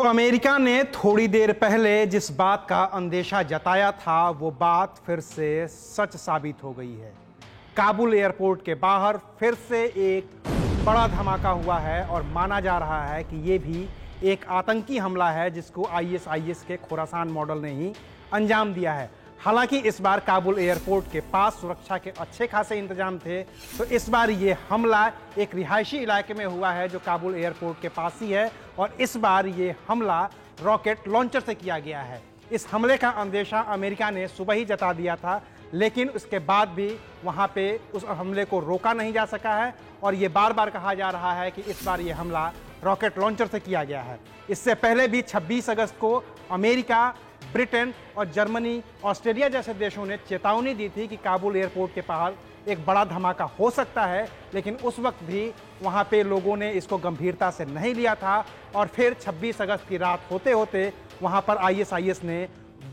America ने थोड़ी देर पहले जिस बात का अंदेशा जताया था वो बात फिर से सच साबित हो गई है। काबुल एयरपोर्ट के बाहर फिर से एक बड़ा धमाका हुआ है और माना जा रहा है कि ये भी एक आतंकी हमला है जिसको आईएसआईएस के खुरासान मॉडल ने ही अंजाम दिया है। हालांकि इस बार काबुल एयरपोर्ट के पास सुरक्षा के अच्छे खासे इंतजाम थे, तो इस बार ये हमला एक रिहायशी इलाके में हुआ है जो काबुल एयरपोर्ट के पास ही है और इस बार ये हमला रॉकेट लॉन्चर से किया गया है। इस हमले का अंदेशा अमेरिका ने सुबह ही जता दिया था, लेकिन उसके बाद भी वहाँ पे उस हमले को रोका नहीं जा सका है और ये बार बार कहा जा रहा है कि इस बार ये हमला रॉकेट लॉन्चर से किया गया है। इससे पहले भी 26 अगस्त को अमेरिका, ब्रिटेन और जर्मनी, ऑस्ट्रेलिया जैसे देशों ने चेतावनी दी थी कि काबुल एयरपोर्ट के बाहर एक बड़ा धमाका हो सकता है, लेकिन उस वक्त भी वहाँ पे लोगों ने इसको गंभीरता से नहीं लिया था और फिर 26 अगस्त की रात होते होते वहाँ पर आईएसआईएस ने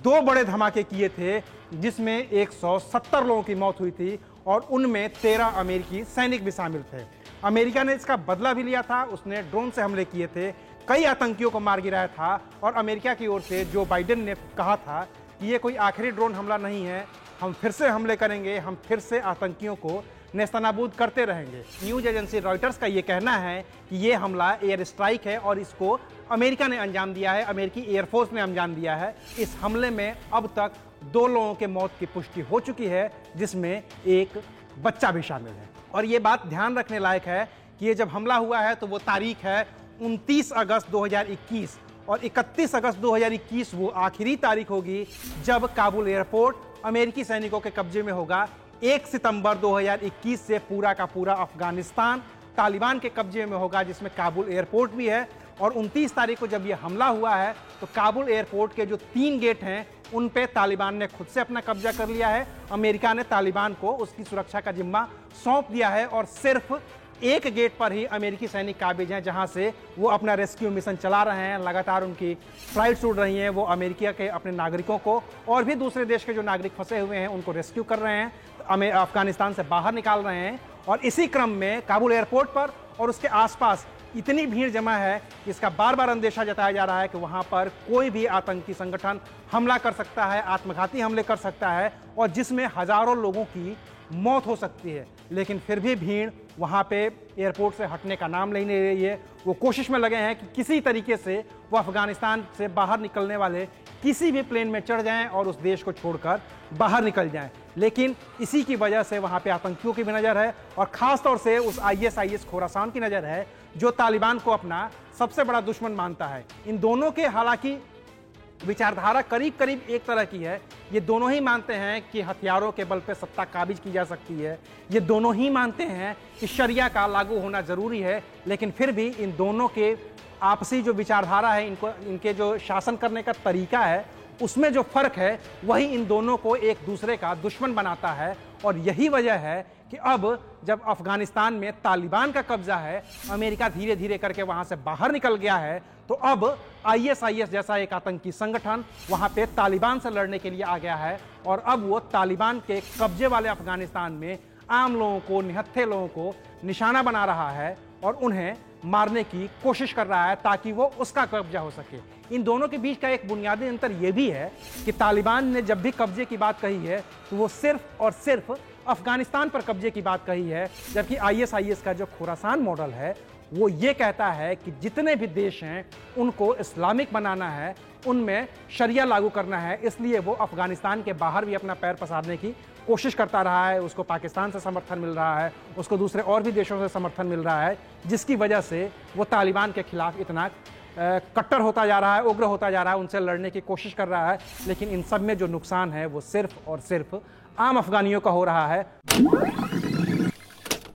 2 बड़े धमाके किए थे जिसमें 170 लोगों की मौत हुई थी और उनमें 13 अमेरिकी सैनिक भी शामिल थे। अमेरिका ने इसका बदला भी लिया था, उसने ड्रोन से हमले किए थे, कई आतंकियों को मार गिराया था और अमेरिका की ओर से जो बाइडेन ने कहा था कि ये कोई आखिरी ड्रोन हमला नहीं है, हम फिर से हमले करेंगे, हम फिर से आतंकियों को नेस्तनाबूद करते रहेंगे। न्यूज एजेंसी रॉयटर्स का ये कहना है कि ये हमला एयर स्ट्राइक है और इसको अमेरिका ने अंजाम दिया है, अमेरिकी एयरफोर्स ने अंजाम दिया है। इस हमले में अब तक 2 लोगों के मौत की पुष्टि हो चुकी है जिसमें एक बच्चा भी शामिल है। और ये बात ध्यान रखने लायक है कि ये जब हमला हुआ है तो वो तारीख है 29 अगस्त 2021 और 31 अगस्त 2021 वो आखिरी तारीख होगी जब काबुल एयरपोर्ट अमेरिकी सैनिकों के कब्जे में होगा। 1 सितंबर 2021 से पूरा का पूरा अफगानिस्तान तालिबान के कब्जे में होगा जिसमें काबुल एयरपोर्ट भी है। और 29 तारीख को जब ये हमला हुआ है तो काबुल एयरपोर्ट के जो 3 गेट हैं उन पे तालिबान ने खुद से अपना कब्जा कर लिया है। अमेरिका ने तालिबान को उसकी सुरक्षा का जिम्मा सौंप दिया है और सिर्फ एक गेट पर ही अमेरिकी सैनिक काबिज हैं जहां से वो अपना रेस्क्यू मिशन चला रहे हैं। लगातार उनकी फ्लाइट्स उड़ रही हैं, वो अमेरिका के अपने नागरिकों को और भी दूसरे देश के जो नागरिक फंसे हुए हैं उनको रेस्क्यू कर रहे हैं, अफगानिस्तान से बाहर निकाल रहे हैं। और इसी क्रम में काबुल एयरपोर्ट पर और उसके आसपास इतनी भीड़ जमा है कि इसका बार बार अंदेशा जताया जा रहा है कि वहां पर कोई भी आतंकी संगठन हमला कर सकता है, आत्मघाती हमले कर सकता है और जिसमें हजारों लोगों की मौत हो सकती है। लेकिन फिर भी भीड़ वहाँ पे एयरपोर्ट से हटने का नाम नहीं ले रही है। वो कोशिश में लगे हैं कि किसी तरीके से वो अफगानिस्तान से बाहर निकलने वाले किसी भी प्लेन में चढ़ जाएं और उस देश को छोड़कर बाहर निकल जाएं। लेकिन इसी की वजह से वहाँ पे आतंकियों की भी नज़र है और ख़ास तौर से उस आईएसआईएस खुरासान की नज़र है जो तालिबान को अपना सबसे बड़ा दुश्मन मानता है। इन दोनों के हालांकि विचारधारा करीब करीब एक तरह की है। ये दोनों ही मानते हैं कि हथियारों के बल पर सत्ता काबिज की जा सकती है, ये दोनों ही मानते हैं कि शरिया का लागू होना जरूरी है, लेकिन फिर भी इन दोनों के आपसी जो विचारधारा है, इनके जो शासन करने का तरीका है, उसमें जो फर्क है वही इन दोनों को एक दूसरे का दुश्मन बनाता है। और यही वजह है कि अब जब अफगानिस्तान में तालिबान का कब्जा है, अमेरिका धीरे धीरे करके वहां से बाहर निकल गया है, तो अब आईएसआईएस जैसा एक आतंकी संगठन वहां पे तालिबान से लड़ने के लिए आ गया है और अब वो तालिबान के कब्जे वाले अफगानिस्तान में आम लोगों को, निहत्थे लोगों को निशाना बना रहा है और उन्हें मारने की कोशिश कर रहा है ताकि वो उसका कब्जा हो सके। इन दोनों के बीच का एक बुनियादी अंतर यह भी है कि तालिबान ने जब भी कब्जे की बात कही है तो वो सिर्फ और सिर्फ अफगानिस्तान पर कब्जे की बात कही है, जबकि आईएसआईएस का जो खुरासान मॉडल है वो ये कहता है कि जितने भी देश हैं उनको इस्लामिक बनाना है, उनमें शरिया लागू करना है। इसलिए वो अफगानिस्तान के बाहर भी अपना पैर पसारने की कोशिश करता रहा है। उसको पाकिस्तान से समर्थन मिल रहा है, उसको दूसरे और भी देशों से समर्थन मिल रहा है, जिसकी वजह से वो तालिबान के खिलाफ इतना कट्टर होता जा रहा है, उग्र होता जा रहा है, उनसे लड़ने की कोशिश कर रहा है। लेकिन इन सब में जो नुकसान है वो सिर्फ और सिर्फ आम अफगानियों का हो रहा है।